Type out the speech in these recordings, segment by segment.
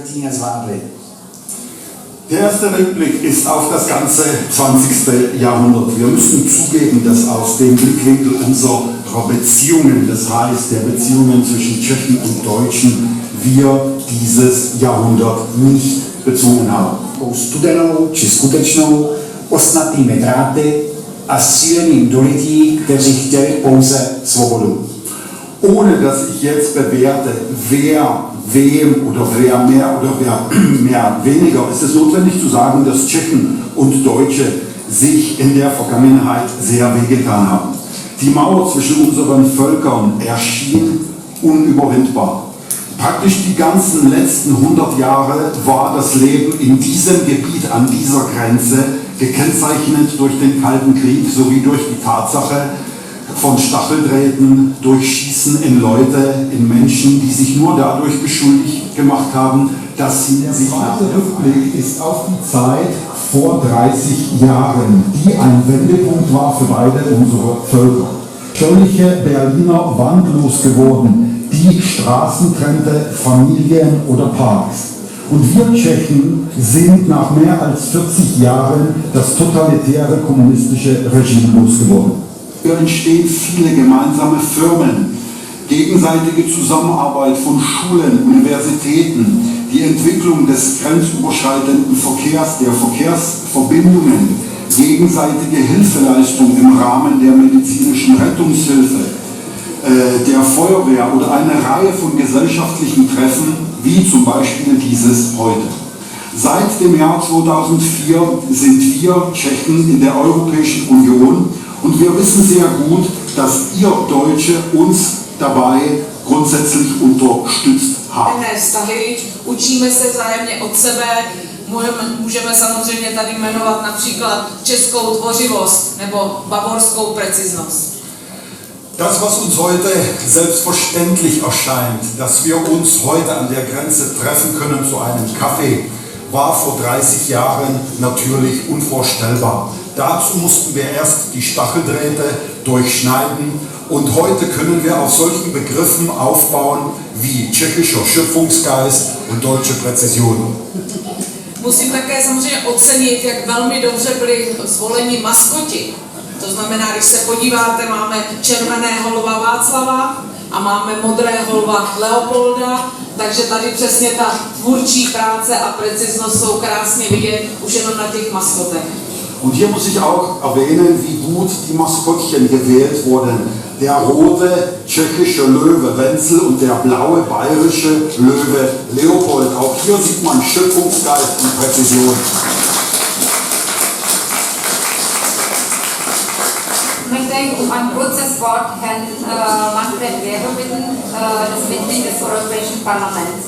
století nezvládli. Der erste Rückblick ist auf das ganze 20. Jahrhundert. Wir müssen zugeben, dass aus dem Blickwinkel unserer Beziehungen, das heißt der Beziehungen zwischen Tschechen und Deutschen, wir dieses Jahrhundert nicht bezogen haben. Studenou či skutečnou ostnatými dráty a silným dolití, kteří chtěli pouze svobodu. Ohne dass ich jetzt bewerte, wer wem oder wer mehr oder wer mehr weniger, ist es notwendig zu sagen, dass Tschechen und Deutsche sich in der Vergangenheit sehr wehgetan haben. Die Mauer zwischen unseren Völkern erschien unüberwindbar. Praktisch die ganzen letzten 100 Jahre war das Leben in diesem Gebiet, an dieser Grenze, gekennzeichnet durch den Kalten Krieg sowie durch die Tatsache von Stacheldrähten, durch Schießen in Leute, in Menschen, die sich nur dadurch beschuldigt gemacht haben, dass sie sich nach der Rückblick ist auf die Zeit vor 30 Jahren, die ein Wendepunkt war für beide unsere Völker. Völlige Berliner wandlos geworden, die Straßen trennte, Familien oder Parks. Und wir Tschechen sind nach mehr als 40 Jahren das totalitäre kommunistische Regime losgeworden. Hier entstehen viele gemeinsame Firmen, gegenseitige Zusammenarbeit von Schulen, Universitäten, die Entwicklung des grenzüberschreitenden Verkehrs, der Verkehrsverbindungen, gegenseitige Hilfeleistung im Rahmen der medizinischen Rettungshilfe, der Feuerwehr oder eine Reihe von gesellschaftlichen Treffen, wie zum Beispiel dieses heute. Seit dem Jahr 2004 sind wir Tschechen in der Europäischen Union und wir wissen sehr gut, dass ihr Deutsche uns dabei grundsätzlich unterstützt habt. Vztahy, učíme se vzájemně od sebe, můžeme samozřejmě tady jmenovat například českou tvořivost nebo bavorskou preciznost. Das, was uns heute selbstverständlich erscheint, dass wir uns heute an der Grenze treffen können zu einem Kaffee, war vor 30 Jahren natürlich unvorstellbar. Dazu mussten wir erst die Stacheldrähte durchschneiden und heute können wir auf solchen Begriffen aufbauen wie tschechischer Schöpfungsgeist und deutsche Präzision. Musím také samozřejmě ocenit, jak velmi dobře byli zvoleni maskoti. To znamená, když se podíváte, máme červeného lva Václava a máme modrého lva Leopolda, takže tady přesně ta tvůrčí práce a preciznost jsou krásně vidět už jenom na těch maskotech. Und hier muss ich auch erwähnen, wie gut die Maskottchen gewählt wurden. Der rote tschechische Löwe Wenzel und der blaue bayerische Löwe Leopold. Auch hier sieht man Schöpfungsgeist und Präzision. Ich möchte um ein kurzes Wort Herrn Manfred Weber bitten, das Mitglied des Europäischen Parlaments.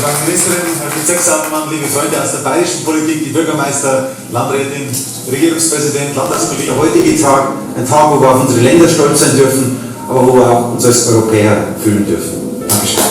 Frau Ministerin, Herr Bezirkshauptmann, liebe Freunde aus der bayerischen Politik, die Bürgermeister, Landrätin, Regierungspräsident, Landtagskollegen. Der heutige Tag, ein Tag, wo wir auf unsere Länder stolz sein dürfen, aber wo wir auch uns als Europäer fühlen dürfen. Dankeschön.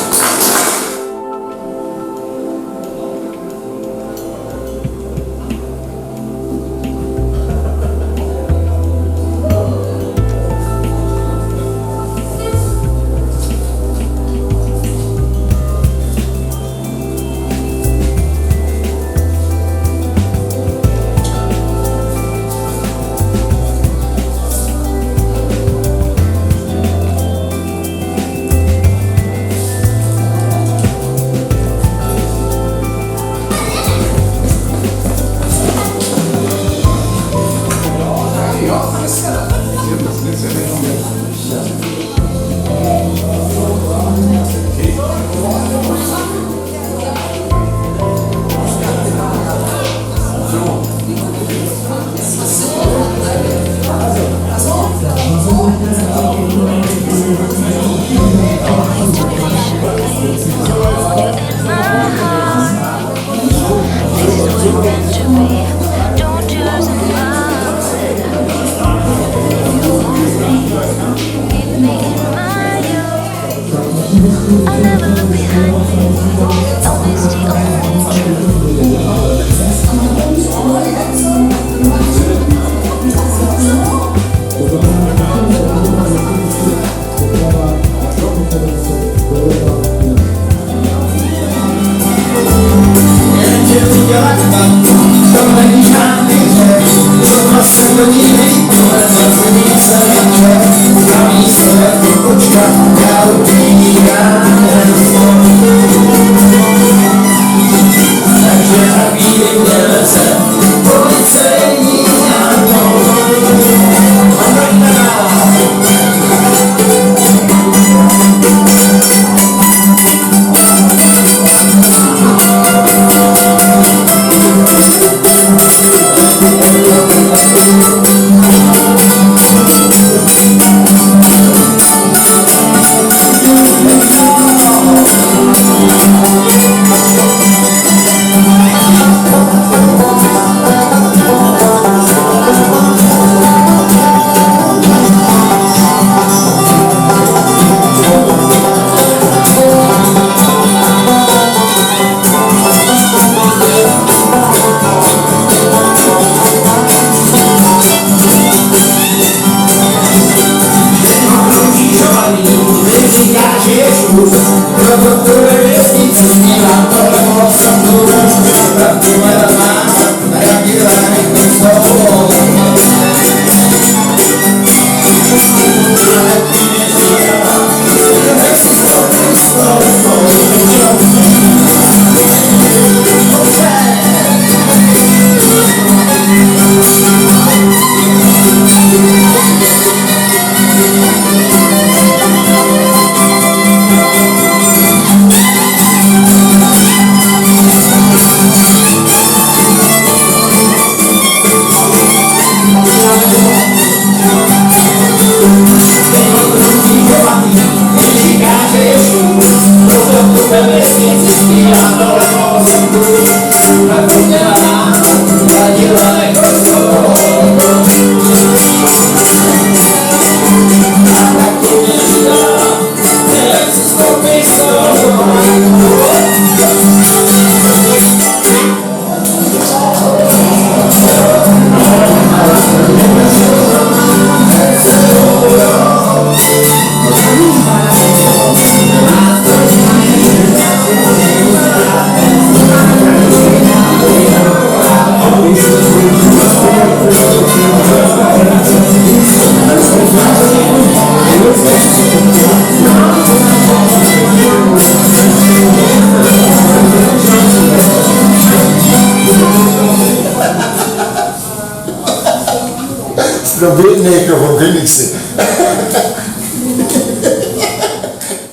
Der Bildnecker von Königssee.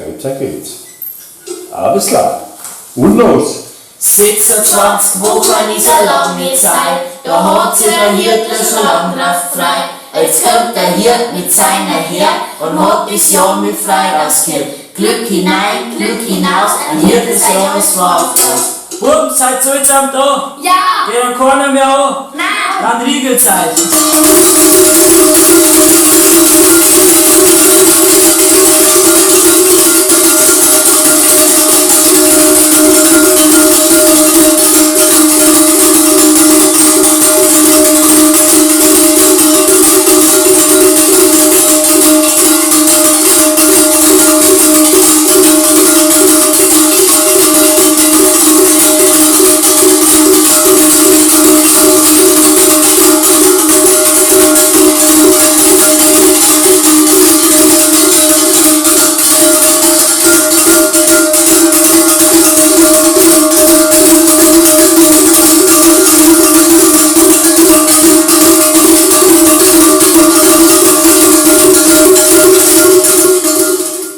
Weiter geht's. Alles klar. Und los. 26 Wochen ist eine lange Zeit, da hat sich der Hirte schon lang drauf frei. Jetzt kommt der Hirt mit seiner Herd und hat das Jahr mit Freitagsgeld. Glück hinein, Glück hinaus, ein Hirte sein Jahres war auf das. Buben, seid ihr zusammen da? Ja! Geht ja keiner mehr an? Nein! Dann Riegelzeit.